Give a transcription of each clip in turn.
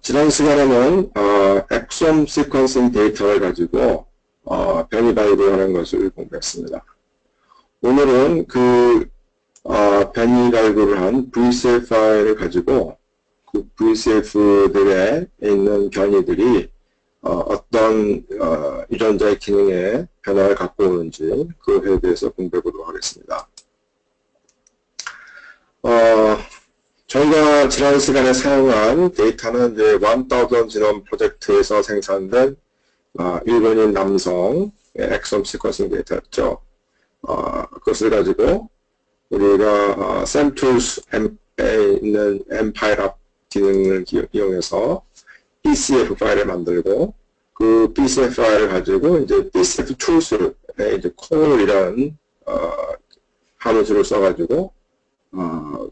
지난 시간에는 엑솜 시퀀싱 데이터를 가지고 변이 발굴하는 것을 공부했습니다. 오늘은 그 변이 발굴을 한 VCF 파일을 가지고 그 VCF들에 있는 변이들이 어떤 유전자의 기능에 변화를 갖고 오는지 그것에 대해서 공부해 보도록 하겠습니다. 저희가 지난 시간에 사용한 데이터는 이제 1000 지놈 프로젝트에서 생산된 일본인 남성 엑솜 시퀀싱 데이터였죠. 그것을 가지고 우리가 샘툴스에 있는 mpylab 기능을 이용해서 BCF 파일을 만들고 그 BCF 파일을 가지고 이제 BCF 툴스에 이제 콜이라는 함수를 써가지고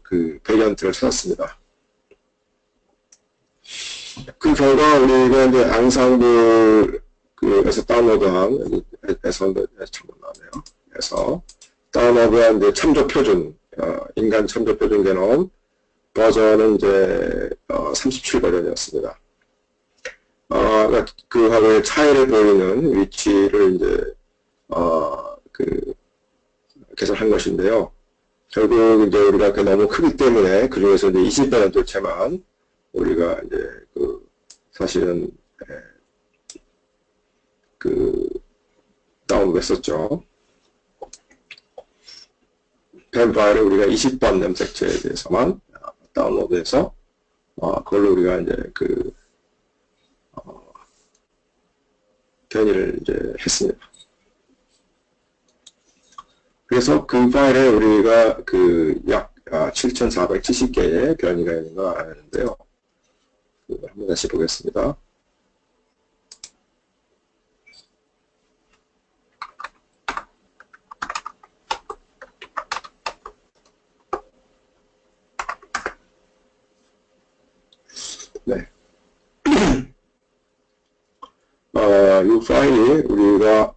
그 베리언트를 찾았습니다. 그 결과 우리가 이제 앙상블에서 다운로드한 에서 다운로드한 이제 참조 표준 인간 참조 표준 게놈 버전은 이제 37버전이었습니다. 그하고의 차이를 보이는 위치를 이제 개설한 것인데요. 결국 이제 우리가 너무 크기 때문에 그 중에서 이제 20%채만 우리가 이제 사실은 다운로드했었죠. 뱀 파일을 우리가 20번 염색체에 대해서만 다운로드해서 그걸로 우리가 이제 변이를 이제 했습니다. 그래서 그 파일에 우리가 약 7,470개의 변이가 있는 걸 알았는데요. 한번 다시 보겠습니다. 네. 이 파일이 우리가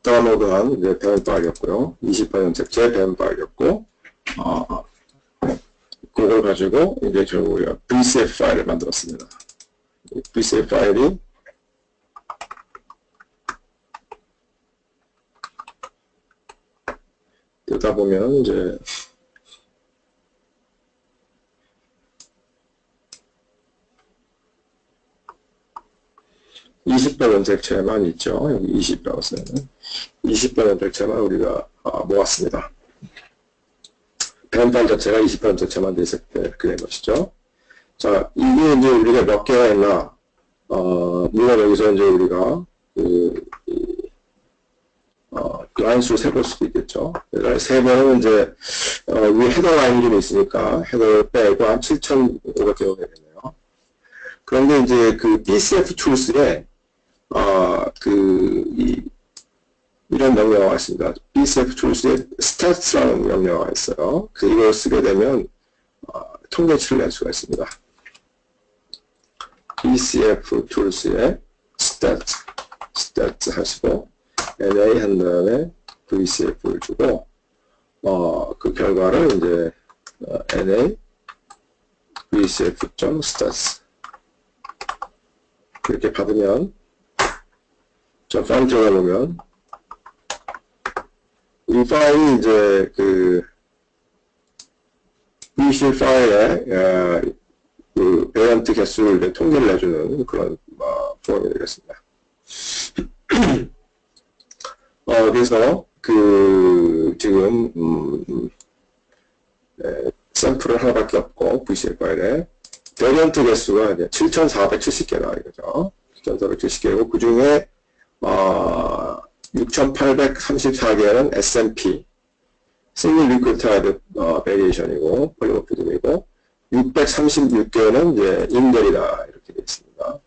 다운로드한 이제 뱀 파일이었고요. 20번째 뱀 파일이었고, 그걸 가지고 이제 결국 우리가 VCF 파일을 만들었습니다. 이 VCF 파일이 뜯다 보면 이제 20번 염색체만 있죠. 여기 20이라고 쓰는 20번 염색체만 우리가 모았습니다. 뱀 파일 자체가 20번 염색체만 있을 때 이렇게 된 것이죠. 자, 이게 이제 우리가 몇 개가 있나? 물론 여기서 이제 우리가 라인수를 세볼 수도 있겠죠. 세 번은 이제 위에 헤더 라인이 좀 있으니까 헤더를 빼고 한 7,500개가 되겠네요. 그런데 이제 그 BCF 툴스에 이런 명령어가 있습니다. BCF 툴스에 stats라는 명령어가 있어요. 이걸 쓰게 되면 통계치를 낼 수가 있습니다. BCF 툴스에 stats 하시고 NA 한 다음에 VCF를 주고 그 결과를 이제 NA VCF.stats 이렇게 받으면 저 파일 들어가 보면 이 파일이 이제 VCF 파일에 베리언트 개수를 이제 통계를 내주는 그런 프로그램이 되겠습니다. 그래서 지금 샘플은 하나밖에 없고 VCF 파일에 베리언트 개수가 이제 7,470개다 이거죠. 7,470개고 그 중에 6,834개는 SMP Single Nucleotide Variation이고 폴리모피즘이고 636개는 이제 인델이다 이렇게 되어 있습니다.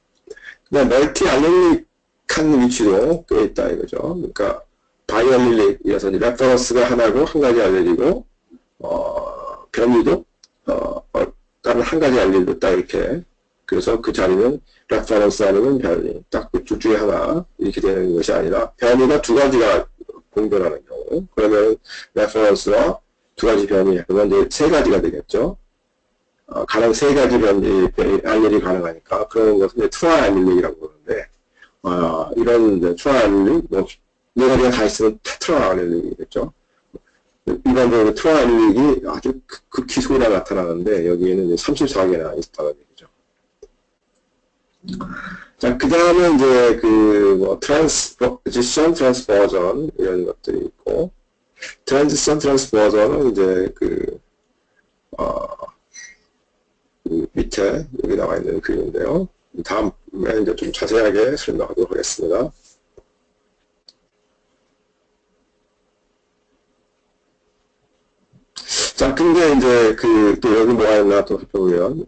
그다음 멀티 알렐릭한 위치도 꽤 있다 이거죠. 그러니까 바이알렐릭이라서 레퍼런스가 하나고 한 가지 알렐이고 변이도 다른 한 가지 알렐도 딱 이렇게 그래서 그 자리는 레퍼런스 아니면 변이 딱 그 둘 중에 하나 이렇게 되는 것이 아니라 변이가 두 가지가 공존하는 경우 그러면 레퍼런스와 두 가지 변이, 그러면 이제 세 가지가 되겠죠. 가능 세 가지 변이, 알렐이 가능하니까, 그런 것을 트라이 알렐이라고 그러는데, 이런 트라이 알렐, 뭐, 네 가지가 다 있으면 테트라 알렐이겠죠. 일반적으로 트라이 알렐이 아주 극히 소리가 나타나는데, 여기에는 이제 34개나 있다는 얘기죠. 자, 그 다음에 이제 트랜지션 트랜스버전 이런 것들이 있고, 트랜지션 트랜스버전은 이제 밑에 여기 나와 있는 그림인데요. 다음에 이제 좀 자세하게 설명하도록 하겠습니다. 자, 근데 이제 또 여기 뭐가 있나 또 살펴보면,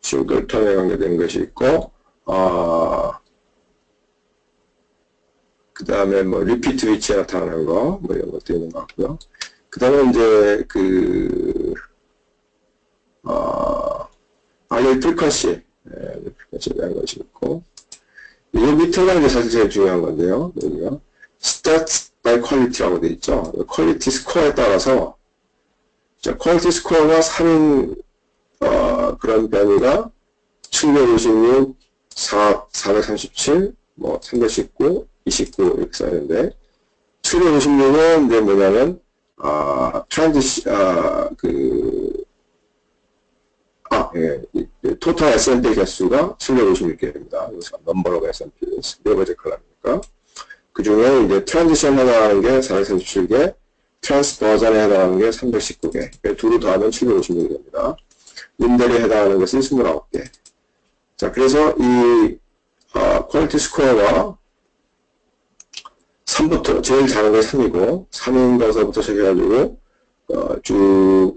싱글턴에 관계된 것이 있고, 그 다음에 뭐, 리피트 위치에 나타나는 거, 뭐 이런 것도 있는 것 같고요. 그 다음에 이제 알렐 프리퀀시에 대한 것이 있고, 이 밑에가 이제 사실 제일 중요한 건데요. 여기가 stats by quality라고 되어 있죠. 퀄리티 스코어에 따라서, 자, 퀄리티 스코어가 3인 그런 변이가 756, 437, 뭐 319, 29 이렇게 써있는데 756은 이제 뭐냐면 토탈 S&P 개수가 756개입니다. 여기서 넘버 오브 S&P 네버제 컬러니까 그 중에 이제 트랜지션 해당하는 게 437개, 트랜스버전에 해당하는 게 319개, 두루 더하면 756이 됩니다. 인델에 해당하는 것은 29개. 자, 그래서 이 퀄리티 스코어가 3부터 제일 작은 게 3이고 3인 것서부터 시작해가지고 쭉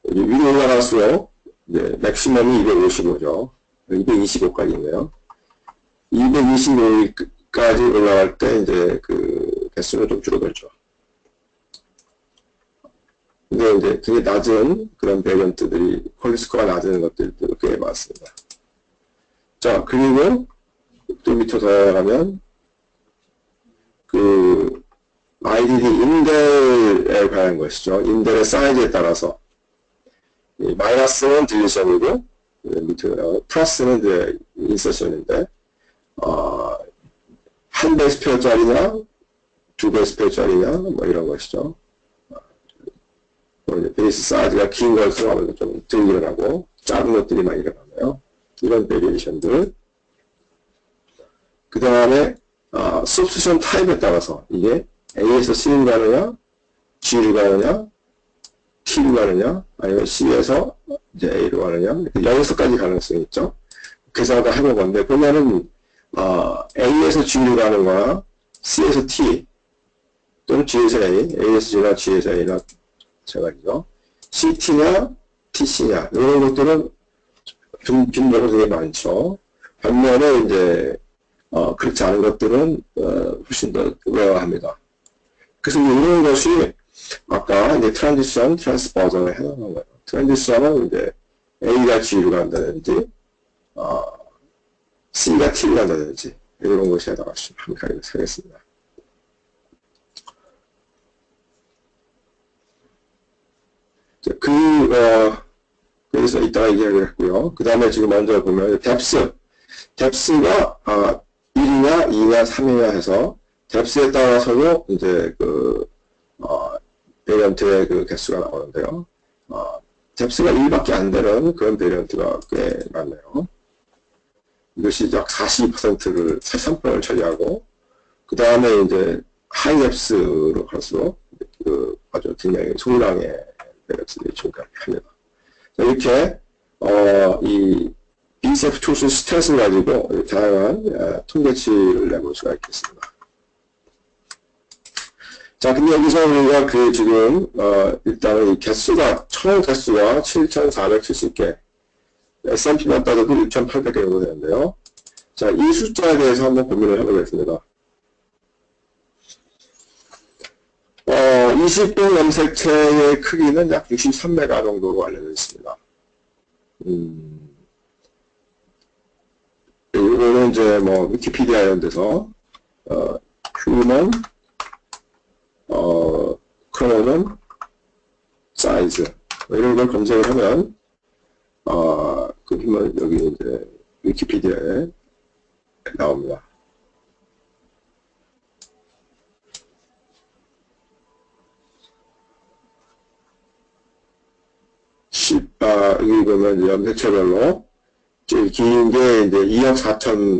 위로 올라갈수록 이제 맥시멈이 255죠. 225까지 있네요. 225까지 올라갈 때 이제 개수는 좀 줄어들죠. 근데 이제 되게 낮은 그런 베리언트들이 퀄리티 스코어가 낮은 것들도 꽤 많습니다. 자, 그리고 또 밑으로 더 나가면 IDD 인델에 관한 것이죠. 인델의 사이즈에 따라서 마이너스는 딜리션이고 밑으로 나가면 플러스는 이제 인서션인데 한 베이스페어짜리냐 두 베이스페어짜리냐 뭐 이런 것이죠. 베이스 사이즈가 긴 것은 아무래도 좀 덜 일어나고 작은 것들이 많이 일어나네요. 이런 베리에이션들. 그 다음에 substitution 타입에 따라서 이게 A에서 C로 가느냐, G로 가느냐, T로 가느냐, 아니면 C에서 이제 A로 가느냐, 0에서까지 가능성이 있죠. 계산을 해본 건데 보면은 A에서 G로 가는 거나 C에서 T 또는 G에서 A, A에서 G나 G에서 A나 마찬가지죠. CT냐, TC냐 이런 것들은 좀 빈도가 되게 많죠. 반면에 이제 그렇지 않은 것들은 훨씬 더 우려합니다. 그래서 이런 것이 아까 이제 트랜지션, 트랜스버전에 해당하는 거예요. 트랜지션은 이제 A가 G로 간다든지 C가 T로 간다든지 이런 것이 해당하겠습니다. 그래서 이따가 얘기하겠고요. 그 다음에 지금 먼저 보면 뎁스가 1이냐 2냐 3이냐 해서 뎁스에 따라서도 이제 베리언트의 개수가 나오는데요. 뎁스가 1밖에 안 되는 그런 베리언트가 꽤 많네요. 이것이 약 42%를 43%를 차지하고 그 다음에 이제 하이 뎁스로 갈수록 아주 굉장히 소량의 베리언트들이 증가합니다. 이렇게 이 BCF 툴스 스탯을 가지고 다양한 통계치를 내볼 수가 있겠습니다. 자, 근데 여기서 우리가 지금 일단은 이 개수가 총 개수가 7,470개, S&P만 따져도 6,800개 정도 되는데요. 자, 이 숫자에 대해서 한번 고민을 해보겠습니다. 20분 염색체의 크기는 약 63메가 정도로 알려져 있습니다. 이거는 이제 뭐 위키피디아 이런 데서 휴먼 크로모존 사이즈 이런 걸 검색을 하면 그 휴먼 여기 이제 위키피디아에 나옵니다. 여기 보면 이제 염색체별로 제일 긴 게 이제 2억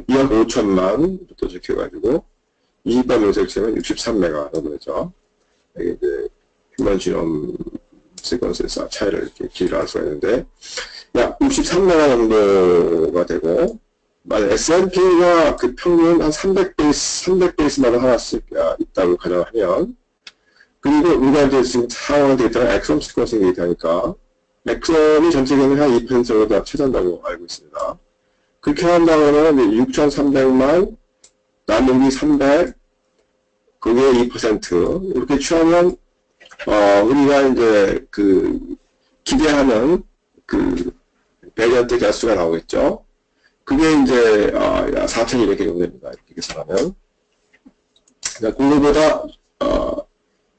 5천만부터 적혀가지고 20번 염색체는 63메가 정도 되죠. 여기 이제 휴먼 지놈 시퀀스에서 차이를 이렇게 길이를 알 수가 있는데 약 63메가 정도가 되고 만약 S&P가 그 평균 한 300베이스마다 하나씩 있다고 가정하면 그리고 우리가 이제 지금 사용하는 데이터는 엑섬 시퀀싱 데이터니까 엑섬이 전 세계는 한 2% 정도 다 차지한다고 알고 있습니다. 그렇게 한다면 6,300만 나누기 300 그게 2% 이렇게 취하면 우리가 이제 그 기대하는 그 베리언트 개수가 나오겠죠. 그게 이제 4,200개 정도 됩니다. 이렇게 계산하면 그거보다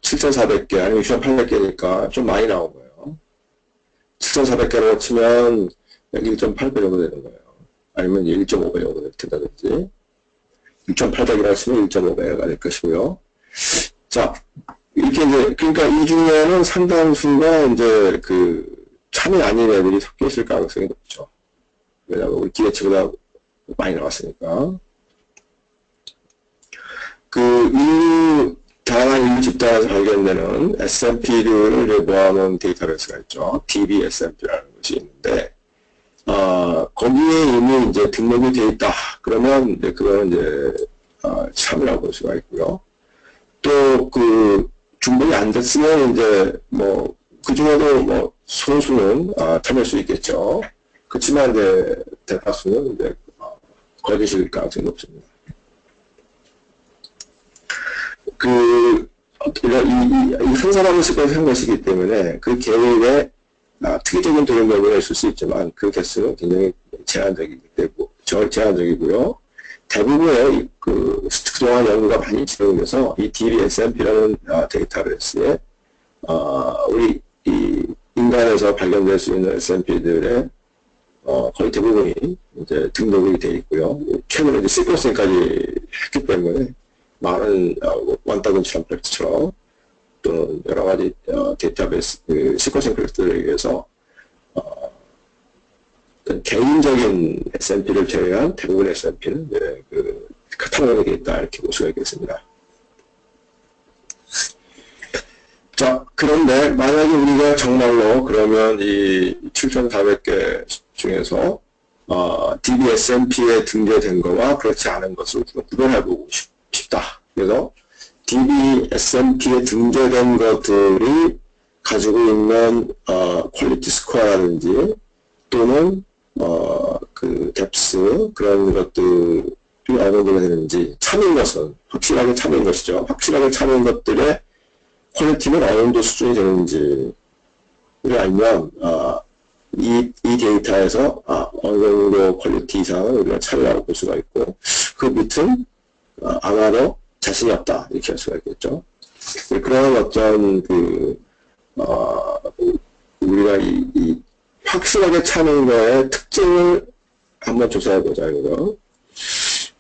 7,400개 아니면 6,800개니까 좀 많이 나온 거예요. 7,400개로 치면 1.8배 정도 되는 거예요. 아니면 1.5배 정도 된다든지 6,800이라 치면 1.5배가 될 것이고요. 자, 이렇게 이제 그러니까 이 중에는 상당수가 이제 그 참이 아닌 애들이 섞여 있을 가능성이 높죠. 왜냐하면 우리 기대치보다 많이 나왔으니까. 다양한 인류 집단에서 발견되는 S&P를 모아놓은 데이터베이스가 있죠. DB S&P라는 것이 있는데, 거기에 이미 이제 등록이 되어 있다. 그러면 이제 그거는 이제, 참이라고 볼 수가 있고요. 또 중복이 안 됐으면 이제 그 중에도 소수는, 참일 수 있겠죠. 그렇지만 이제 대다수는 이제, 거짓일 가능성이 높습니다. 이 한 사람을 쓰고 한 것이기 때문에 그 계획에 특이적인 도전 결과가 있을 수 있지만 그 개수는 굉장히 제한적이고요. 대부분의 그동안 연구가 많이 진행돼서 이 DBSMP라는 데이터베이스에 우리 이 인간에서 발견될 수 있는 SMP들의 거의 대부분이 이제 등록이 되어 있고요. 최근에 이제 시퀀싱까지 했기 때문에 많은 원따근 트럼프처럼 또는 여러 가지 데이터베이스 시퀀싱 프로젝트들에 의해서 개인적인 S&P를 제외한 대부분의 S&P는 카탈로그에 되어 있다 이렇게 볼 수가 있겠습니다. 자, 그런데 만약에 우리가 정말로 그러면 이 7,400개 중에서 DBSMP에 등재된 거와 그렇지 않은 것을 구별해보고 싶다. 그래서 DBSMP에 등재된 것들이 가지고 있는 퀄리티 스코어라든지 또는 뎁스 그런 것들이 어느 정도가 되는지 참인 것은 확실하게 참인 것이죠. 확실하게 참인 것들의 퀄리티는 어느 정도 수준이 되는지를 알면 이 데이터에서 어느 정도 퀄리티 이상은 우리가 차이라고 볼 수가 있고 그 밑은 아마도 자신이 없다 이렇게 할 수가 있겠죠. 그런 어떤 우리가 이 확실하게 차는 거의 특징을 한번 조사해보자 이거죠.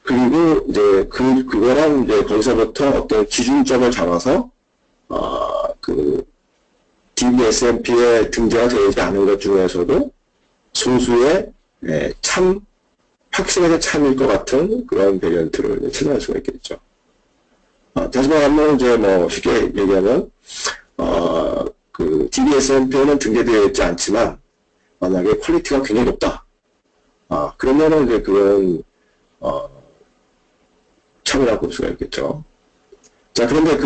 그리고 이제 그거랑 이제 거기서부터 어떤 기준점을 잡아서 DBSMP에 등재가 되지 않은 것 중에서도 소수의 확실하게 참일 것 같은 그런 베리언트를 찾아낼 수가 있겠죠. 다시 말하면 이제 쉽게 얘기하면 DBSMP에는 등재되어 있지 않지만 만약에 퀄리티가 굉장히 높다. 그러면은 이제 그건 참이라고 볼 수가 있겠죠. 자, 그런데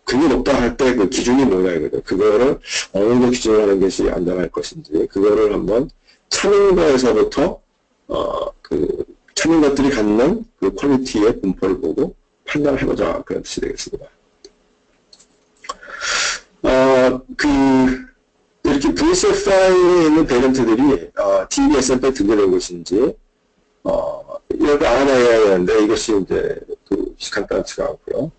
굉장히 높다 할 때 그 기준이 뭐냐 이거죠. 그거를 어느 정도 기준으로 하는 것이 안전할 것인지 그거를 한번 참인 거에서부터 참인 것들이 갖는 그 퀄리티의 분포를 보고 판단을 해보자 그런 뜻이 되겠습니다. 이렇게 VCFI에 있는 베리언트들이 DBSMP에 등재된 것인지 이런 거 알아내야 되는데 이것이 이제 간단치가 않고요.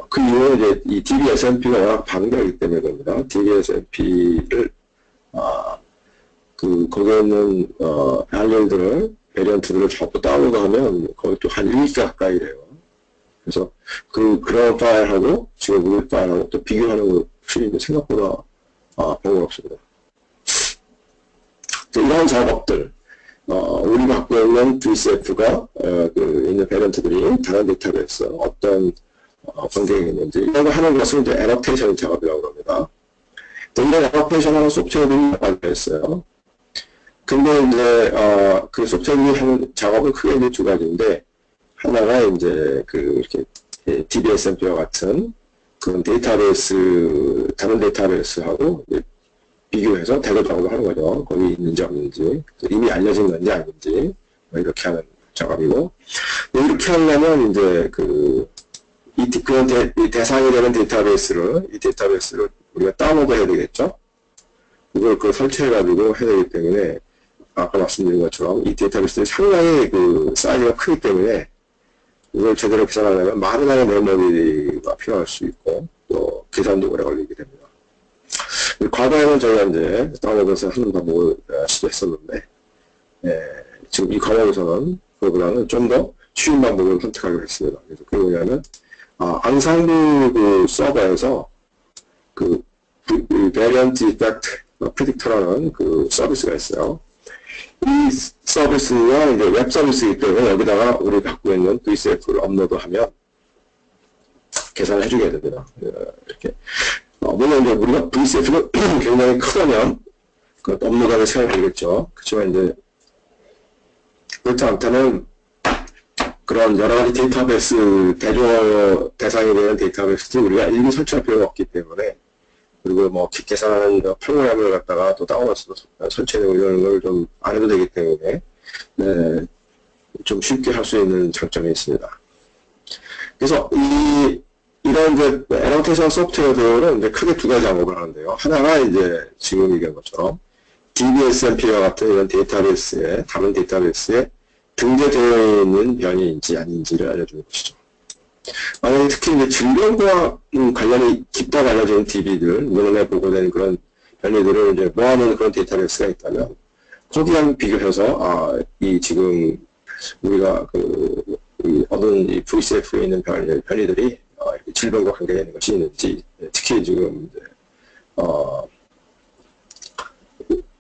그 이유는 이제 이 DBSMP가 워낙 방대하기 때문에 그럽니다. DBSMP를 거기에 있는 알열들을 베리언트들을 전부 다운로드하면 거의 또 한 1기 가까이 돼요. 그래서 그런 파일하고 지금 우리 파일하고 또 비교하는 것이 생각보다 번거롭습니다. 이런 작업들 우리가 갖고 있는 VCF가 있는 베리언트들이 다른 데이터베이스 어떤 관계가 있는지 이런 걸 하는 것을 이제 애너테이션 작업이라고 합니다. 이런 애너테이션 하는 소프트웨어들이 많이 있어요. 근데 이제 그 소프트웨어들이 하는 작업은 크게 이제 두 가지인데 하나가 이제 이렇게 DBSMP와 같은 그런 데이터베이스 다른 데이터베이스하고 비교해서 대거 작업을 하는 거죠. 거기 있는지 없는지 이미 알려진 건지 아닌지 이렇게 하는 작업이고 이렇게 하려면 이제 그런 대상이 되는 데이터베이스를 우리가 다운로드 해야 되겠죠. 이걸 설치해가지고 해야 되기 때문에 아까 말씀드린 것처럼 이 데이터베이스들이 상당히 사이즈가 크기 때문에 이걸 제대로 계산하려면 많은 양의 메모리가 필요할 수 있고 또 계산도 오래 걸리게 됩니다. 과거에는 저희가 이제 다운로드해서 하는 방법을 시도했었는데 지금 이 과목에서는 그거보다는 좀 더 쉬운 방법을 선택하기로 했습니다. 그래서 그게 뭐냐면 앙상블 서버에서 variant effect predictor라는 서비스가 있어요. 이 서비스가 이제 웹 서비스이기 때문에 여기다가 우리 갖고 있는 VCF를 업로드하면 계산을 해주게 됩니다. 이렇게 물론 이제 우리가 VCF가 굉장히 크다면 업로드하는 시간이 걸리겠죠. 그렇지만 이제 그렇지 않다면 그런 여러 가지 데이터베이스 대상이 되는 데이터베이스도 우리가 일일이 설치할 필요가 없기 때문에 그리고 뭐 계산하는 프로그램을 갖다가 또 다운로드해서 설치하고 이런 걸 좀 안 해도 되기 때문에 좀 쉽게 할 수 있는 장점이 있습니다. 그래서 이런 이제 애너테이션 소프트웨어들은 이제 크게 두 가지 작업을 하는데요. 하나가 이제 지금 얘기한 것처럼 DBSMP와 같은 이런 데이터베이스에 다른 데이터베이스에 등재되어 있는 변이인지 아닌지를 알려주는 것이죠. 만약에 특히 이제 질병과 관련이 깊다고 알려진 DB들, 논문에 보고된 그런 변이들을 이제 모아놓은 그런 데이터베이스가 있다면, 거기랑 비교해서, 이 지금 우리가 얻은 이 VCF에 있는 변이들이 질병과 관계가 있는 것이 있는지, 특히 지금,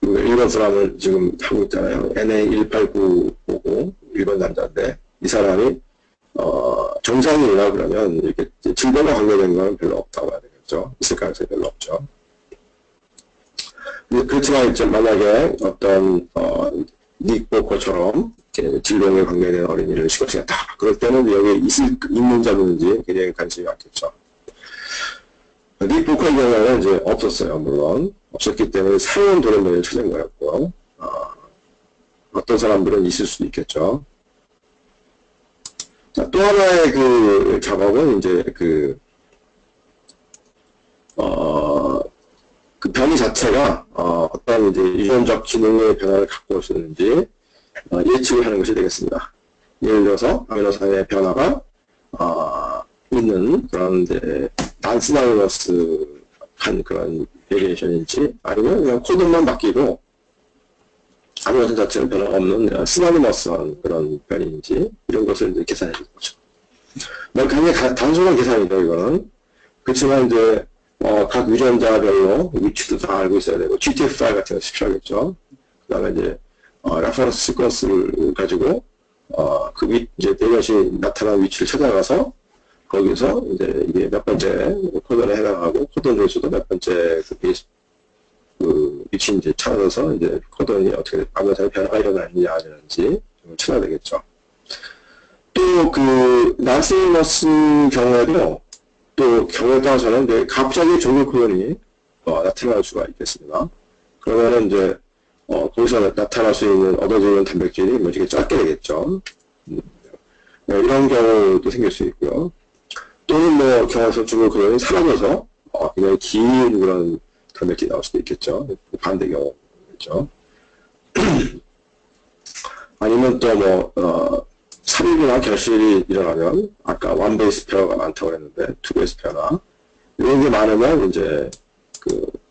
일본 사람을 지금 하고 있잖아요. NA189 일본 남자인데, 이 사람이 정상이나 그러면 이렇게 질병과 관계된 건 별로 없다고 해야 되겠죠. 있을 가능성이 별로 없죠. 그렇지만 이제 만약에 어떤 닉보커처럼 질병에 관계된 어린이를 시각시가 다 그럴 때는 여기 있는지 없는지 굉장히 관심이 많겠죠. 닉보커의 경우는 이제 없었어요. 물론 없었기 때문에 새로운 도련변을 찾은 거였고 어떤 사람들은 있을 수도 있겠죠. 자, 또 하나의 작업은 이제 변이 자체가 어떤 이제 유전적 기능의 변화를 갖고 올 수 있는지 예측을 하는 것이 되겠습니다. 예를 들어서 아미노산의 변화가 있는 그런 이제 난스나이너스한 그런 베리에이션인지 아니면 그냥 코드만 바뀌고 아미노산 자체는 변화가 없는 스나니머스한 그런 변이인지 이런 것을 이제 계산해 줄 거죠. 굉장히 단순한 계산이죠, 이거는. 그렇지만 이제 각 유전자별로 위치도 다 알고 있어야 되고 GTF 파일 같은 거 필요하겠죠. 그 다음에 이제 레퍼런스 시퀀스를 가지고 이제 베리엇이 나타난 위치를 찾아가서 거기서 이제 이게 몇 번째 코드에 해당하고 코드 중에서도 몇 번째 위치인지 찾아서 이제 코드이 어떻게 아미노산의 변화가 일어나는지 아니는지 찾아야 되겠죠. 또 난스나이너스 경우에도 또 경우에 따라서는 이제 갑자기 종료 코드이 나타날 수가 있겠습니다. 그러면은 이제 거기서 나타날 수 있는 얻어지는 단백질이 되게 작게 되겠죠. 이런 경우도 생길 수 있고요. 또는 뭐 경우에서 종료 코드이 사라져서 굉장히 긴 그런 단백질이 나올 수도 있겠죠. 반대 경우겠죠. 아니면 또 삽입이나 결실이 일어나면, 아까 원 베이스 페어가 많다고 했는데, 투 베이스 페어나, 이런 게 많으면 이제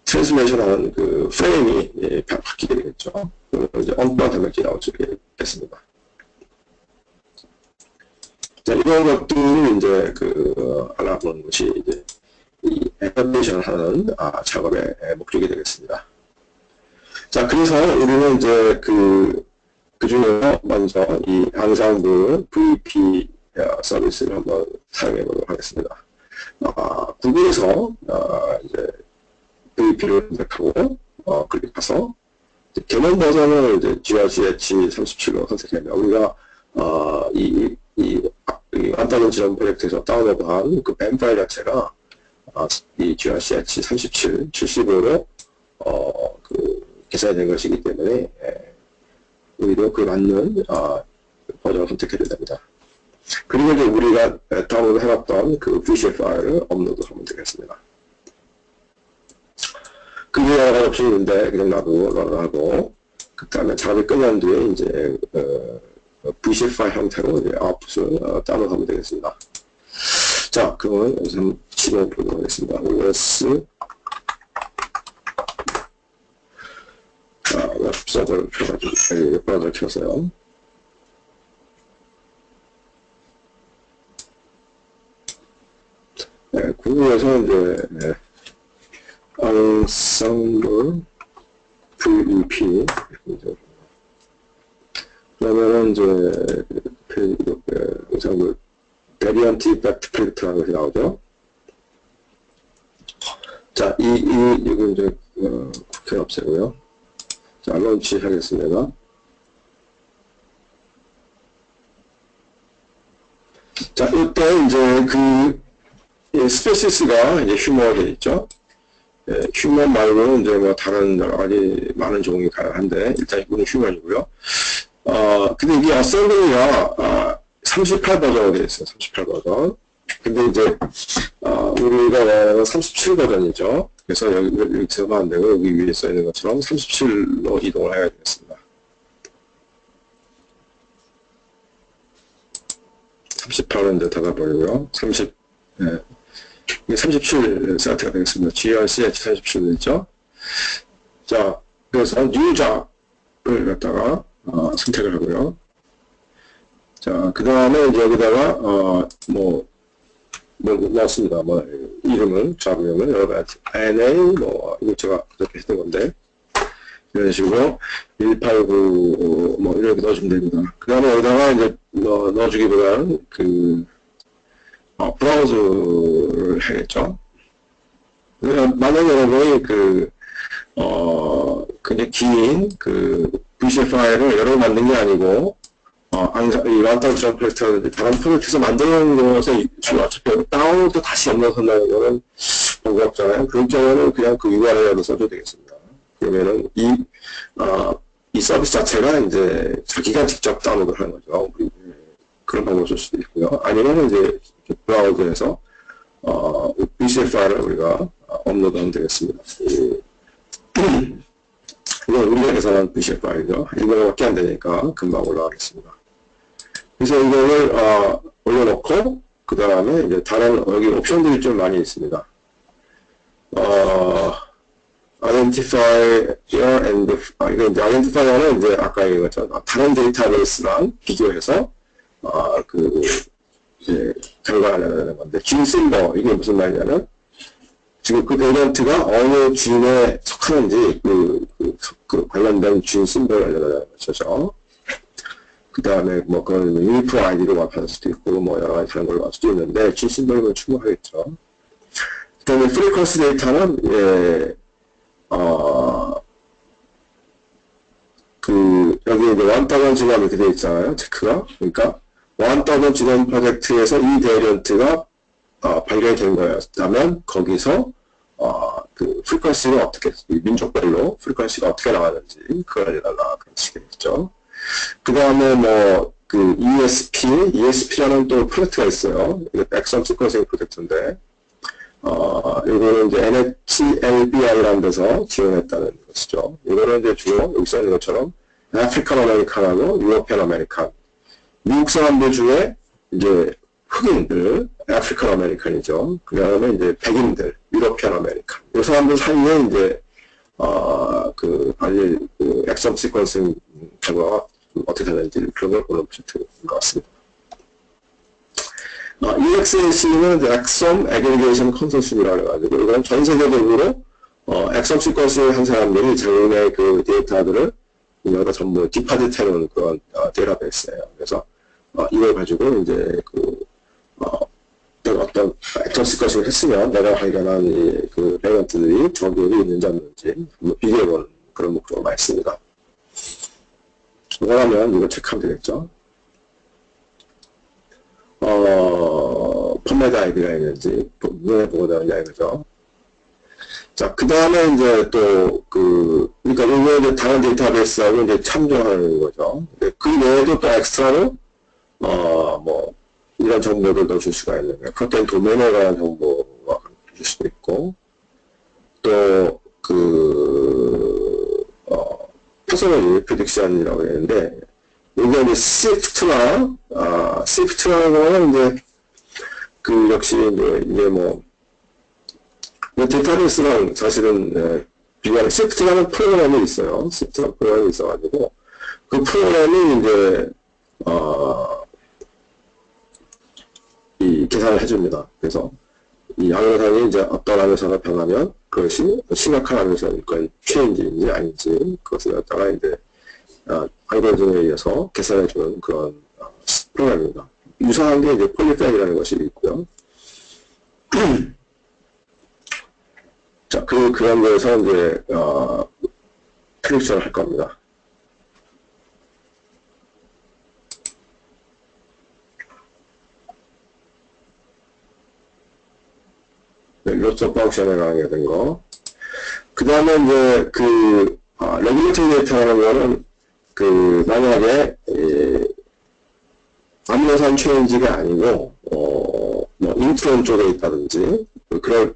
트랜스레이션 하는 프레임이 바뀌게 되겠죠. 이제 엉뚱한 단백질이 나올 수 있겠습니다. 자, 이런 것들을 이제 알아보는 것이 이제 이 애플리케이션 하는 작업의 목적이 되겠습니다. 자, 그래서 우리는 이제 그 중에 먼저 이 항상부 VP 서비스를 한번 사용해 보도록 하겠습니다. 구글에서 이제 VP를 선택하고 클릭해서 개념 버전을 이제 GRCH37로 선택합니다. 우리가 이 완다는 지원 프로젝트에서 다운로드한 그 뱀 파일 자체가 이 GRCH37 70으로 개선된 것이기 때문에 우리도 그 맞는 버전을 선택해야 됩니다. 그리고 이제 우리가 다운로드 해놨던 그 VCF 파일을 업로드하면 되겠습니다. 그리고 여러 가지 옵션이 있는데 그냥 놔두고 그 다음에 작업이 끝난 뒤에 이제 VCF 파일 형태로 이제 아웃풋을 다운로드하면 되겠습니다. 자, 그러면 여기서 한번 시도해 보도록 하겠습니다. OS 웹서버를 켜가지고 웹브라우저를 켜서요. 네, 구글에서 이제 ensemble VEP 그러면은 이제 ensemble variant effect predict라는 것이 나오죠. 자, 이거 이제 국회 없애고요. 자, 런치 하겠습니다. 자, 이때 이제 스페시스가 이제 휴머가 되어 있죠. 휴먼 말고는 이제 다른 여러 가지 많은 종이 가능한데, 일단 이거는 휴먼이고요. 근데 이게 어셈블리가 38버전으로 되어 있어요. 38버전. 근데 이제, 우리가 원하는 37 버전이죠. 그래서 여기 들어가면 안 되고, 여기 위에 써 있는 것처럼 37로 이동을 해야 되겠습니다. 38은 이제 닫아버리고요. 37 세트가 되겠습니다. GRCH37 있죠? 자, 그래서 New Job을 갖다가, 선택을 하고요. 자, 그 다음에 이제 여기다가, 넣었습니다. 이름을, job 이름을, 여러 가지, NA, 이거 제가 이렇게 했던 건데, 이런 식으로, 189, 이렇게 넣어주면 됩니다. 그 다음에 여기다가 이제, 넣어주기보다는, 브라우저를 해야겠죠. 만약에 여러분이 굉장히 긴, VCF 파일을 여러 개 만든 게 아니고, 이 완다운 프로젝트, 다른 프로젝트에서 만드는 것에 어차피 다운로드 다시 업로드한다는 거는 번거롭잖아요. 그런 경우는 그냥 그 URL로 써도 되겠습니다. 그러면은 이 서비스 자체가 이제 자기가 직접 다운로드 하는 거죠. 그런 방법을 쓸 수도 있고요. 아니면 이제 브라우저에서 VCF 파일을 우리가 업로드하면 되겠습니다. 이건 우리가 계산한 VCF 파일이죠. 이거밖에 안 되니까 금방 올라가겠습니다. 그래서 이거를 올려놓고 그 다음에 이제 다른 여기 옵션들이 좀 많이 있습니다. identifier and 이거 이제 identifier는 이제 아까 얘기했죠. 다른 데이터베이스랑 비교해서 이제 결과를 내는 건데, 준 심버, 이게 무슨 말이냐면, 지금 그 베리언트가 어느 준에 속하는지, 관련된 준 심버를 알려달라는 것이죠. 그 다음에, 그건 유니프 아이디로 마피할 수도 있고, 여러 가지 그런 걸로 할 수도 있는데, 준 심버는 충분하겠죠. 그 다음에 프리퀀시 데이터는, 여기 이제 원따건 지금 이렇게 되어 있잖아요. 체크가. 그러니까, 원따건 지원 프로젝트에서 이 베리언트가 발견이 된 거였다면, 거기서, 프리퀀시가 어떻게, 민족별로 프리퀀시가 어떻게 나왔는지, 그걸 알려달라. 그런 식이겠죠. 그 다음에 ESP라는 또 프로젝트가 있어요. 이게 엑선 시퀀싱 프로젝트인데, 이거는 이제 NHLBI라는 데서 지원했다는 것이죠. 이거는 이제 주로 여기 써 있는 것처럼 아프리칸 아메리칸하고 유러피안 아메리칸. 미국 사람들 중에 이제 흑인들, 아프리칸 아메리칸이죠. 그 다음에 이제 백인들, 유러피안 아메리칸. 이 사람들 사이에 이제, 아니, 엑섬 시퀀싱 결과가 어떻게 되는지 그런 걸 보는 프로젝트인 것 같습니다. EXAC는 엑섬 애그리게이션 컨소시엄이라고 해가지고, 이건 전 세계적으로, 엑섬 시퀀싱 한 사람들이 자기네 그 데이터들을 여기다 전부 디파짓 해놓은 그런 데이터베이스예요. 그래서, 이걸 가지고 이제 어떤 엑섬 시퀀싱을 했으면 내가 발견한 그 레이언트들이 정교히 있는지 없는지 비교해보는 그런 목적으로 많이 씁니다. 원하면 이거 체크하면 되겠죠. 펌메드 아이디가 있는지 눈에 보고 되느냐 이거죠. 자, 그 다음에 이제 그러니까 이게 이제 다른 데이터베이스하고 이제 참조하는 거죠. 그 외에도 또 엑스트라로, 이런 정보들도 줄 수가 있는 거예요. 그것도 도메인에 관한 정보가 줄 수도 있고, 또, 퍼스널 프리딕션이라고 했는데, 이게 이제 시프트라는 거는 이제, 역시 이제 데이터베이스랑 사실은, 비교하는 시프트라는 프로그램이 있어요. 시프트라는 프로그램이 있어가지고, 그 프로그램이 이제, 이 계산을 해줍니다. 그래서 이 항해선이 이제 어떤 항해선을 변하면 그것이 심각한 항해선일건 체인지인지 아닌지 그것을 갖다가 이제 알고리즘에 의해서 계산해주는 그런 프로그램입니다. 유사한 게 이제 폴리팩이라는 것이 있고요. 자, 그런 거에서 이제 프리딕션을 할 겁니다. 로스 펑션에 관하게 된 거. 그 다음에 이제 레귤레이터리 데이터라는 거는 만약에 아미노산 체인지가 아니고 인트론 쪽에 있다든지 그런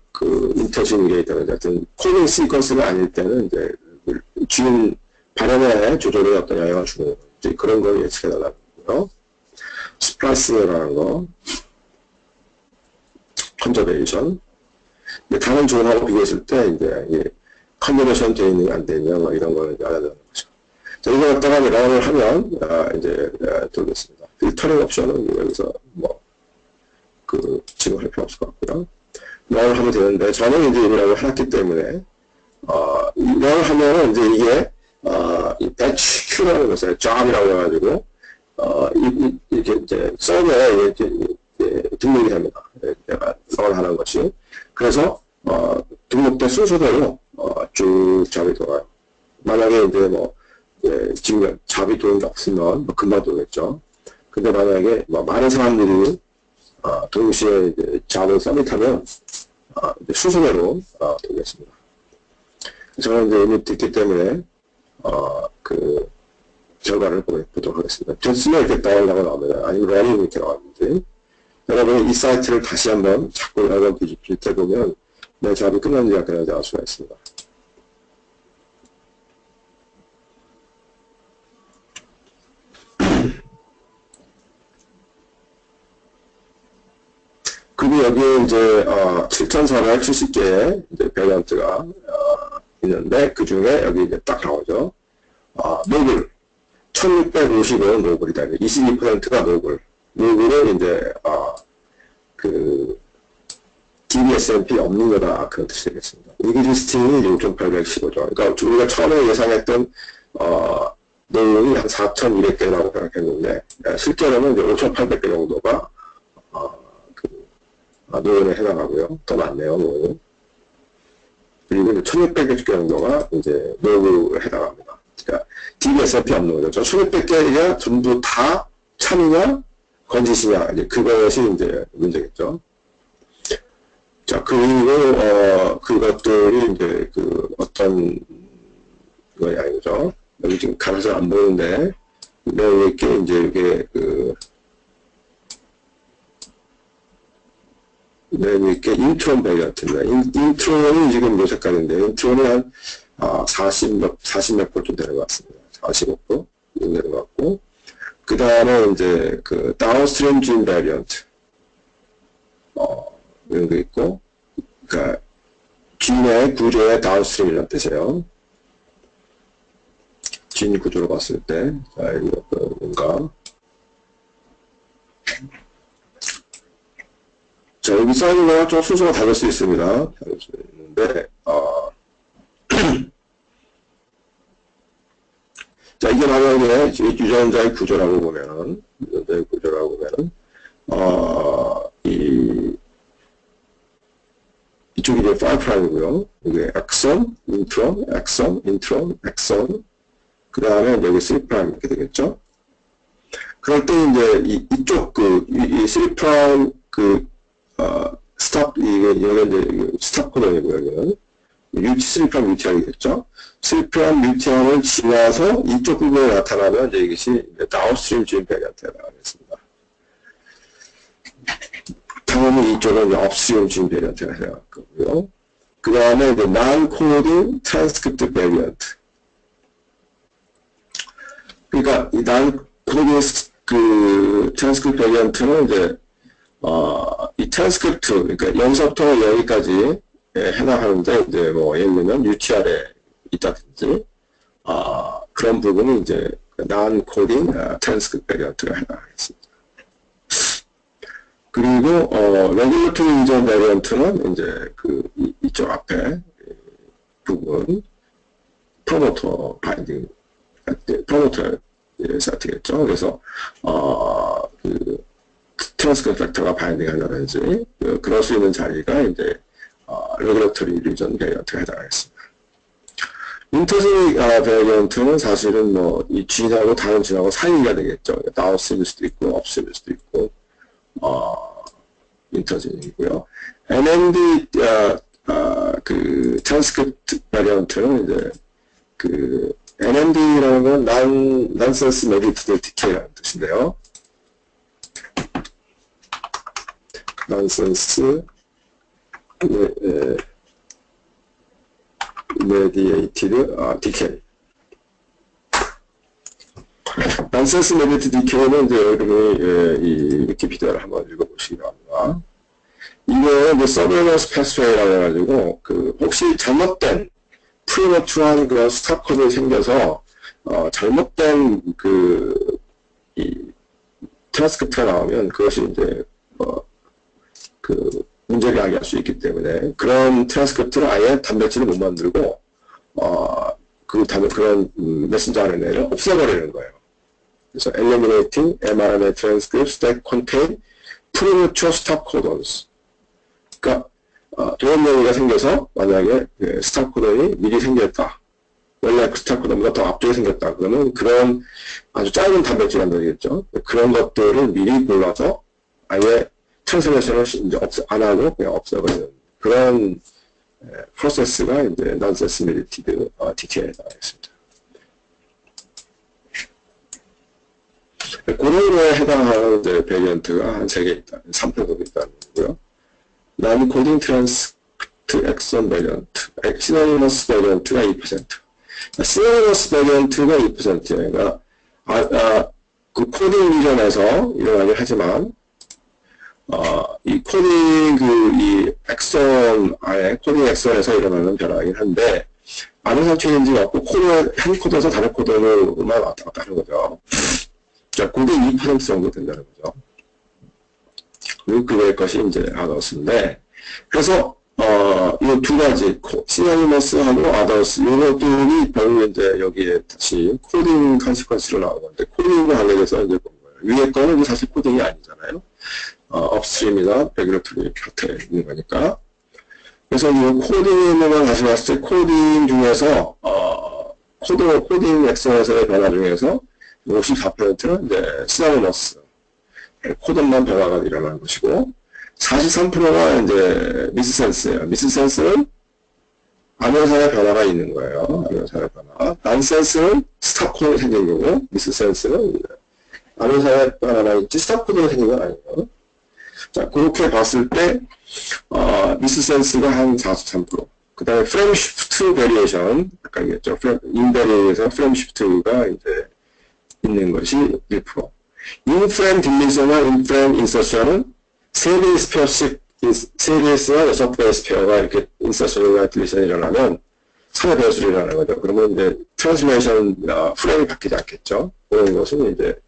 인터진 게 있다든지 하여튼 코딩 시퀀스가 아닐 때는 이제 지금 발현에 조절에 어떤 영향을 주는 이제 그런 걸 예측해 달라는 거고요. 스플라이스라는 거, 컨저베이션. 다른 조합하고 비교했을 때, 이제, 컨버레이션 되어 있느냐, 안 되느냐, 이런 거는 알아야 되는 거죠. 자, 이거 갖다가 런을 하면, 이제, 돌겠습니다. 필터링 옵션은 여기서, 지금 할 필요 없을 것 같고요. 런을 하면 되는데, 저는 이제 이라고 해놨기 때문에, 런을 하면은 이제 이게, 이 HQ라는 것을 job이라고 해가지고, 이렇게 이제, 서버에 이렇게, 등록이 됩니다. 내가 런을 하는 것이. 그래서 등록된 순서대로 쭉 잡이 돌아요. 만약에 이제 지금 잡이 도는 게 없으면 금방 돌겠죠. 근데 만약에 많은 사람들이 동시에 이제 잡을 서밋하면 순서대로 돌겠습니다. 저는 이제 이미 됐기 때문에 결과를 보도록 하겠습니다. 됐으면 이렇게 따라가고 나옵니다. 아니면 러닝 이렇게 나왔는지. 여러분이 이 사이트를 다시 한번 자꾸 여러 번 비슷해보면 내 잡이 끝났는지 안 끝났는지 알 수가 있습니다. 그리고 여기에 이제 7,470개의 이제 베리언트가 있는데 그 중에 여기 이제 딱 나오죠. 노블 1,655는 노블이다. 22%가 노블. 노블은 이제 DBSMP 없는 거다 그런 뜻이 되겠습니다. 위기리스팅이 6,815죠. 그러니까 우리가 처음에 예상했던 노블이 한 4,200개라고 생각했는데 실제로는 이제 5,800개 정도가 노블에 해당하고요. 더 많네요, 노블. 그리고 1,600개 정도가 이제 노블에 해당합니다. 그러니까 DBSMP 없는 거죠. 1,600개가 전부 다 참이냐 건짓이냐 이제 그것이 이제 문제겠죠. 자, 그리고 그것들이 이제 어떤 거냐 이거죠. 여기 지금 가려서 안 보이는데 이렇게 이제 이게 이렇게 인트론 베리언트입니다. 인트론이 지금 몇 색깔인데 인트론이 한 40몇 볼 좀 되는 것 같습니다. 45% 내려갔고, 그 다음에 이제 그 다운스트림 진 베리언트 이런 거 있고, 그러니까 진의 구조의 다운스트림이라는 뜻이에요. 진 구조로 봤을 때, 자, 이거 뭔가. 자, 여기 써있는 거랑 좀 순서가 다를 수 있습니다. 다를 수 있는데, 자, 이게 만약에 유전자의 구조라고 보면은, 이쪽이 이제 5'이고요. 이게 엑선, 인트론, 엑선, 인트론, 엑선. 그 다음에 여기 3' 이렇게 되겠죠. 그럴 때 이제 이쪽 이 3' 스탑, 여기 이제 스탑 코드이고요, 여기는. 3' 뮤티알이겠죠. 3' 뮤티알을 지나서 이쪽 부분에 나타나면 이제 이것이 다운스트림 진 베리언트가 나가겠습니다. 당연히 이쪽은 업스트림 진 베리언트가 나갈 거고요. 그 다음에 이제 non-coding transcript variant. 그러니까 이 non-coding transcript variant는 이제 이 트랜스크립트, 그러니까 여기서부터 여기까지 해당하는데, 이제 뭐, 예를 들면, UTR에 있다든지, 그런 부분이 이제, non-coding transcript variant가 해당하겠습니다. 그리고, regulatory region variant는 이제, 이쪽 앞에 부분, promoter binding, promoter에서 되겠죠. 그래서, 트랜스크립트 팩터가 바인딩 하려든지 그럴 수 있는 자리가 이제 레귤러터리 리전 베리언트가 해당하겠습니다. 인터지 베리언트는 사실은 뭐 이 진하고 다른 진하고 사이가 되겠죠. 다운스트림일 수도 있고 업스트림일 수도 있고 인터진이고요. NMD 트랜스크립트 베리언트는 이제 NMD라는 건 nonsense mediated decay라는 뜻인데요. nonsense mediated decay. nonsense mediated decay는 이제 여러분이 이 위키피디아를 한번 읽어보시기 바랍니다. 이거 이제 surveillance pathway라고 해가지고 혹시 잘못된 프리머추한 그런 스탑 코드가 생겨서 잘못된 이 트랜스크립트가 나오면 그것이 이제 문제를 야기할 수 있기 때문에 그런 트랜스크립트를 아예 단백질을 못 만들고 그런 메신저 RNA를 없애버리는 거예요. 그래서 eliminating mRNA transcripts that contain premature stop codons. 그러니까 도연명이가 생겨서 만약에 스탑 코던이 미리 생겼다. 원래 스탑 코던보다 더 앞쪽에 생겼다. 그러면 그런 아주 짧은 단백질 만들겠죠. 그런 것들을 미리 골라서 아예 트랜스레이션을 이제 안 하고 그냥 없애버리는 그런 프로세스가 이제 nonsense mediated decay에 나가겠습니다. 그런 거에 해당하는 이제 베리언트가 한 3개 있다. 3표 정도 있다는 거고요. non-coding transcript exon variant, synonymous variant가 2%. synonymous variant가 2%예요. 그러니까 그 코딩 리전에서 일어나긴 하지만 이 코딩 이 엑선 아예 코딩 엑선에서 일어나는 변화이긴 한데 아무런 체인지가 없고 한 코드에서 다른 코드로만 왔다 갔다 하는 거죠. 자, 그게 2% 정도 된다는 거죠. 그리고 그거의 것이 이제 아더스인데 그래서 이 두 가지 시나니머스하고 아더스 요것들이 결국 이제 여기에 다시 코딩 컨시퀀스로 나온 건데 코딩과 관련해서 이제 본 거예요. 위에 거는 사실 코딩이 아니잖아요. 업스트림이나 레귤러터리 파트에 있는 거니까. 그래서 이 코딩에 있는 걸 다시 봤을 때 코딩 중에서 코딩 엑선에서의 변화 중에서 54%는 이제 시나니머스 코드만 변화가 일어나는 것이고 43%가 이제 미스센스예요. 미스센스는 암연사의 변화가 있는 거예요. 암연사의 변화. 난센스는 스탑 코드가 생긴 거고 미스센스는 암연사의 변화가 있지 스탑 코드가 생긴 건 아니에요. 자, 그렇게 봤을 때 미스센스가 한 43%, 그 다음에 프레임 시프트 베리에이션, 아까 얘기했죠. 인베리에이션에서 프레임 시프트가 이제 있는 것이 1%. 인프레임 딜리션과 인프레임 인서션은 3베이스 페어씩, 3베이스와 6베이스 페어가 이렇게 인서션과 딜리션이 일어나면 3의 배수를 일어나는 거죠. 그러면 이제 트랜스레이션 프레임이 바뀌지 않겠죠. 그런 것은 이제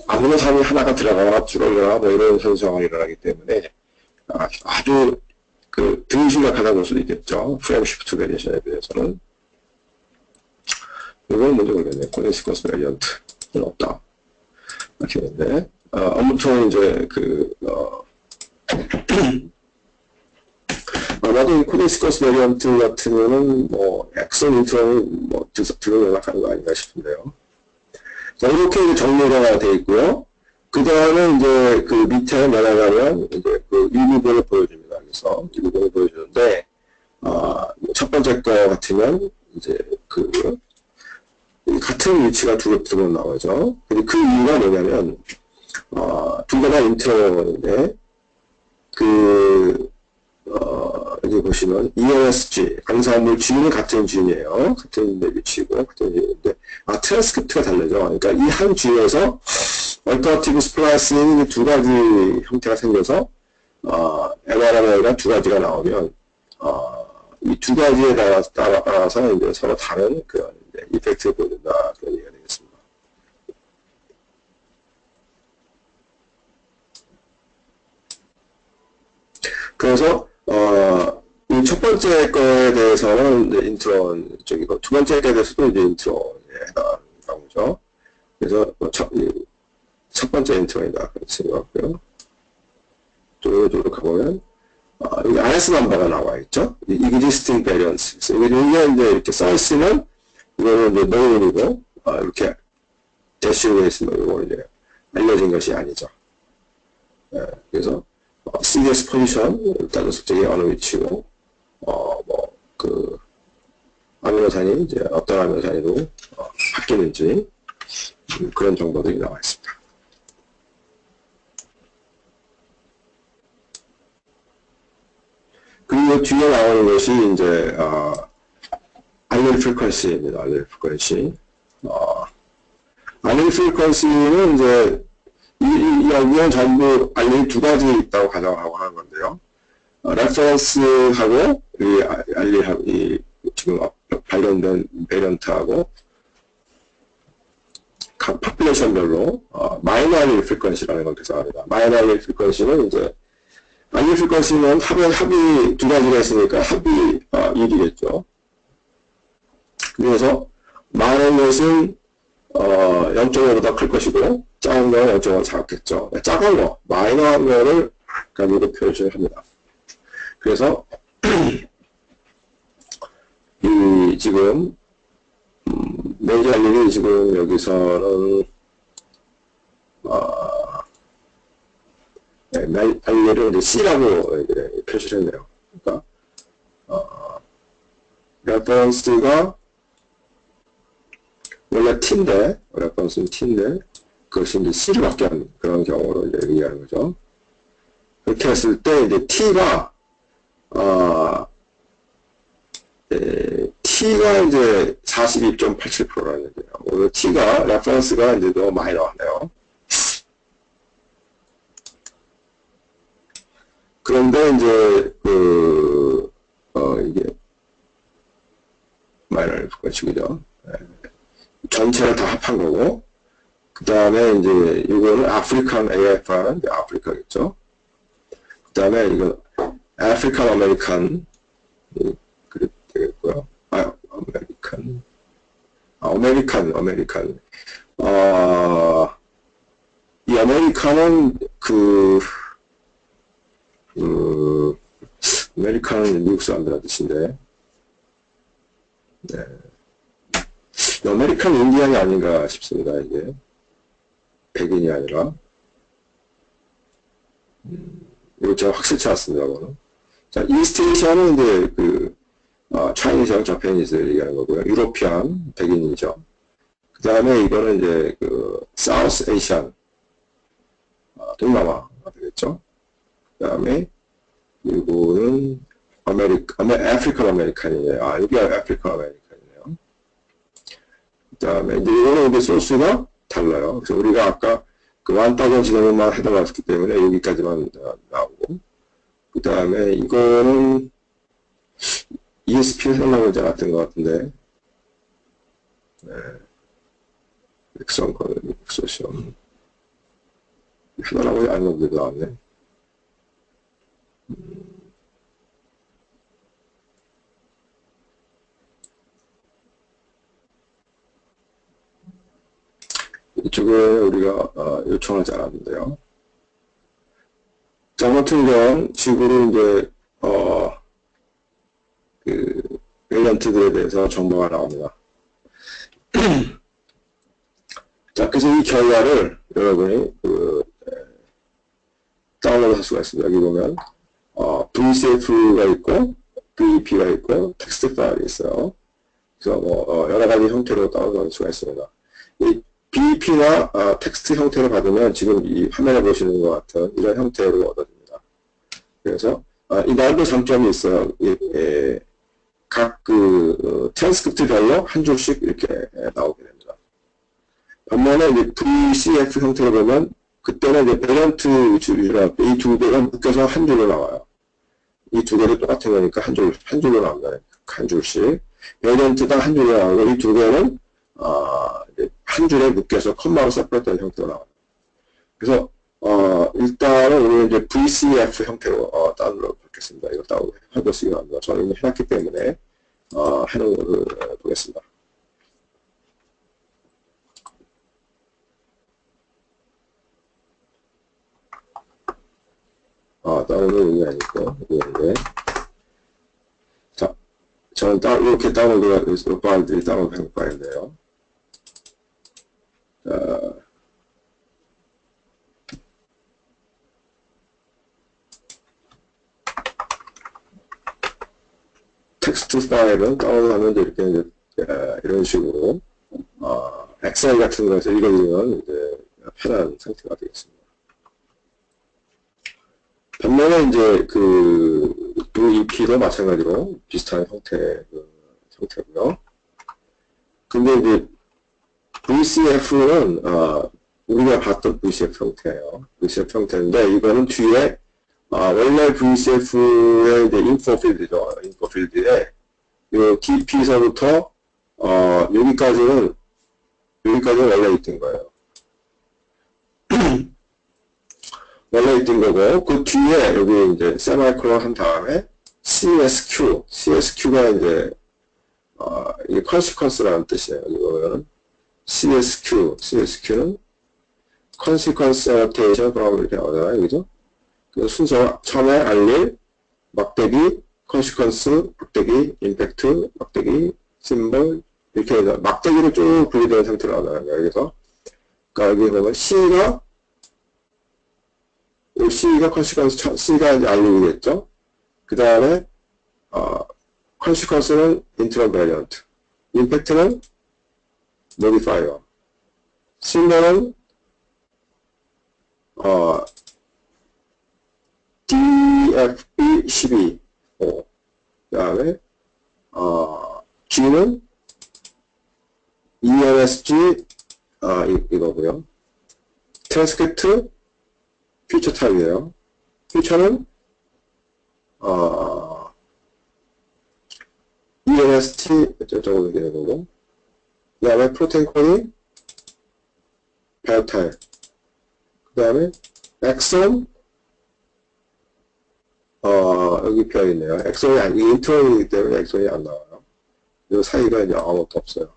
아미노산이 하나가 들어가거나 줄어들거나 뭐 이런 현상이 일어나기 때문에 아주 그 등심각하다고 볼 수도 있겠죠. 프레임 시프트 베리에이션에 비해서는. 이건 뭔지 모르겠네. 코딩 시퀀스 베리언트는 없다. 이렇게 있는데, 아무튼 이제 아마도 이 코딩 시퀀스 베리언트 같은 경우는 뭐 엑선 인트론이 뭐 들어 연락하는 거 아닌가 싶은데요. 자, 이렇게 이제 정리가 되어 있고요. 그 다음에 이제 그 밑에 내려가면 이제 그 이 부분을 보여줍니다. 그래서 이 부분을 보여주는데, 첫 번째 거 같으면 이제 같은 위치가 두 번 나오죠. 근데 그 이유가 뭐냐면, 두 개가 인트로인데, 여기 보시면, ENSG, 강사물 G는 같은 G이에요. 같은 위치고, 같은 G인데, 트랜스크립트가 다르죠. 그러니까 이 한 G에서, 얼터너티브 스플라이싱이 두 가지 형태가 생겨서, MRNA가 두 가지가 나오면, 이 두 가지에 따라서 이제 서로 다른 그런 이펙트를 보여준다. 그런 얘기가 되겠습니다. 그래서, 이 첫 번째 거에 대해서는 이제 인트론 쪽이고, 두 번째 거에 대해서도 이제 인트론에 해당하는 거죠. 그래서, 첫 번째 인트론이다. 그렇게 생각하고요. 쪽으로 가보면, 여기 RS 넘버가 나와 있죠. existing variance. 그래서 이게 이제 이렇게 써있으면, 이거는 이제 노인이고, 이렇게 대시로 있으면 이거 이제 알려진 것이 아니죠. 그래서, CDS 포지션, 따로 속적이 어느 위치고, 아미노산이 이제 어떤 아미노산으로 바뀌는지, 그런 정보들이 나와 있습니다. 그리고 뒤에 나오는 것이 이제 알렐 프리퀀시입니다. 알렐 프리퀀시. 알렐 프리퀀시는 이제 여기는 전부 알렐 두 가지 있다고 가정하고 하는 건데요. 레퍼런스하고 이 알렐하고 이 지금 발견된 베리언트하고 각 파퓰레이션별로 마이너 알렐 프리퀀시라는 걸 계산합니다. 마이너 알렐 프리퀀시는 이제 알렐 프리퀀시는 합이 두 가지가 있으니까 합이 1이겠죠. 그래서 많은 것은 0.5보다 클 것이고 작은 거는 0.5보다 작겠죠. 작은 거, 마이너한 거를 가지고 표시를 합니다. 그래서 이 지금 메이저 알렐이 지금 여기서는 알렐을 이제 C라고 이제 표시를 했네요. 그러니까 레퍼런스가 원래 T인데, 레퍼런스는 T인데, 그것이 이제 C를 갖게 하는 그런 경우로 이제 얘기하는 거죠. 그렇게 했을 때, 이제 T가, T가 이제 42.87%라는 얘기예요. 오늘 T가, 레퍼런스가 이제 너무 많이 나왔네요. 그런데 이제, 이게, 마이너를 붙여주죠. 전체를 다 합한 거고, 그 다음에 이제 이거는 아프리칸 AFR은 이제 아프리카겠죠. 그 다음에 이거 아프리칸 아메리칸 그렇게 되겠고요. 아메리칸. 이 아메리칸은 아메리칸은 미국 사람들한 뜻인데, 네. 아메리칸 인디안이 아닌가 싶습니다, 이게. 백인이 아니라. 이거 제가 확실치 않습니다, 이거는. 자, 이스트에이시아는 이제 차이니스하고 자페니스를 얘기하는 거고요. 유로피안, 백인이죠. 그 다음에 이거는 이제 사우스 에이시안, 동남아가 되겠죠. 그 다음에 이거는 아프리칸 아메리칸이네요. 아, 여기 아프리칸 아메리칸이네요. 그 다음에, 이제 이거는 이제 소스가 달라요. 그래서 우리가 아까 그 1000 지나면만 해당했기 때문에 여기까지만 나오고, 그 다음에 이거는 ESP에서 나오지 않았던 것 같은데, 네. 엑소시엄. 해달라고 안 넣는데 나왔네. 이쪽에 우리가 요청하지 않았는데요. 자, 같은 경우는 식으로 이제 그 밸런트들에 대해서 정보가 나옵니다. 자, 그래서 이 결과를 여러분이 다운로드 할 수가 있습니다. 여기 보면 VCF가 있고 VEP가 있고 텍스트 파일이 있어요. 그래서 뭐 여러 가지 형태로 다운로드 할 수가 있습니다. 이 BEP나 텍스트 형태로 받으면 지금 이 화면에 보시는 것 같은 이런 형태로 얻어집니다. 그래서 이 나름대로 장점이 있어요. 각 트랜스크립트별로 한 줄씩 이렇게 나오게 됩니다. 반면에 이제 VCF 형태로 보면 그때는 이제 베런트 줄이라 이 두 개가 묶여서 한 줄로 나와요. 이 두 개도 똑같은 거니까 한 줄로 나옵니다. 한 줄씩. 베런트가 한 줄로 나오고 이 두 개는 한 줄에 묶여서 컴마로 세퍼레이트된 형태로 나와요. 그래서 일단은 우리는 이제 VCF 형태로 다운로드 받겠습니다. 이거 다운로드 해보시기 바랍니다. 저는 이미 해놨기 때문에 해놓은 거를 보겠습니다. 다운로드 여기 아니고 여기인데, 자, 저는 이렇게 다운로드가 파일들이 다운로드 한 파일인데요. 자, 텍스트 파일은 다운로드하면 이렇게 이제 이런 식으로 엑셀 같은 것에서 읽어드리면 이제 편한 상태가 되겠습니다. 반면에 이제 그 VEP도 마찬가지로 비슷한 형태고요. 근데 이제 VCF는 우리가 봤던 VCF 형태예요. VCF 형태인데 이거는 뒤에 원래 VCF의 이제 인포 필드죠. 인포 필드에 이 DP서부터 여기까지는 원래 있던 거예요. 원래 있던 거고, 그 뒤에 여기 이제 세마이크론 한 다음에 CSQ가 이제 이게 consequence라는 뜻이에요. 이거는 CSQ는 consequence annotation from 이렇게 나오잖아요, 그죠? 그 순서 처음에 알릴, 막대기, consequence, 막대기, impact, 막대기, symbol 이렇게 해서 막대기로 쭉 분리되는 상태로 나오는 거예요. 그래서 그러니까 여기 보면 C가 consequence, C가 이제 알리겠죠. 그 다음에, consequence는 interim variant, impact는 modifier, symbol은, DFB12, 그 다음에, G는 ENSG, 이거고요. transcript, 퓨처 타입이에요. 퓨처는 ENST 저쪽으로 되는 거고, 그 다음에 프로테인 코딩 바이오 타입, 그 다음에 엑선 여기 표 있네요. 엑선이 인트론이기 때문에 엑선이 안 나와요. 이 사이가 이제 아무것도 없어요.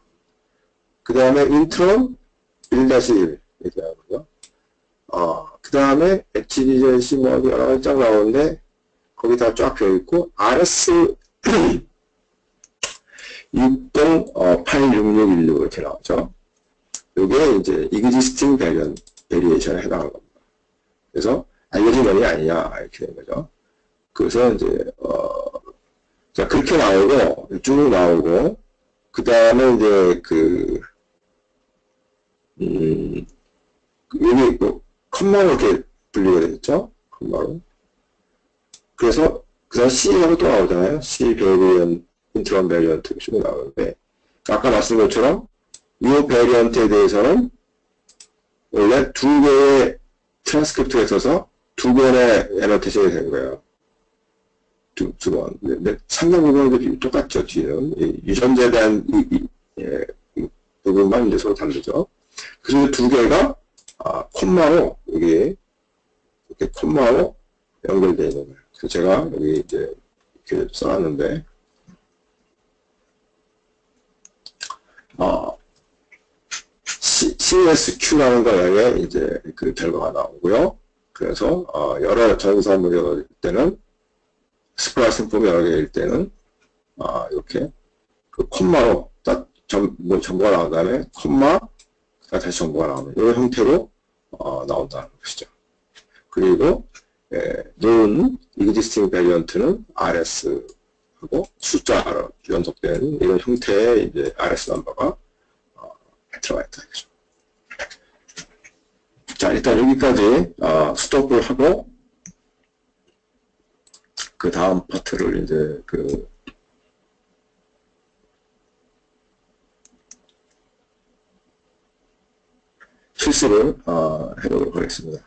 그 다음에 인트론 1-1 이렇게 하는 거죠. 그 다음에 HDJC 뭐 여러 가지 쫙 나오는데 거기 다 쫙 펴있고 RS 608616 이렇게 나오죠. 이게 이제 existing variation에 해당하는 겁니다. 그래서 알려진 원이 아니냐 이렇게 된 거죠. 그래서 이제 자 그렇게 나오고 쭉 나오고 그 다음에 이제 여기 컴마로 이렇게 분리가 되겠죠? 컴마로. 그래서 그 다음 C하고 또 나오잖아요. C 베리언트, 인트론 베리언트 쭉 나오는데, 아까 말씀드린 것처럼 이 베리언트에 대해서는 원래 두 개의 트랜스크립트가 있어서 두 번의 애너테이션이 된 거예요. 두 번. 근데 상당 부분도 똑같죠, 뒤에는. 유전자에 대한 이 부분만 이제 서로 다르죠. 그래서 두 개가, 콤마로, 여기, 이렇게 콤마로 연결되어 있는 거예요. 그래서 제가 여기 이제 이렇게 써놨는데, CSQ라는 거에 이제 그 결과가 나오고요. 그래서, 여러 전사무일 때는, 스플라이싱 폼이 여러 개일 때는, 이렇게, 그 콤마로 딱 정보가 나온 다음에, 콤마, 다시 정보가 나오는, 이런 형태로, 나온다는 것이죠. 그리고, known existing variant는 RS하고 숫자로 연속된 이런 형태의 이제 RS 넘버가, 들어가 있다. 이거죠. 자, 일단 여기까지, 스톱을 하고, 그 다음 파트를 이제 실습을 해보도록 하겠습니다.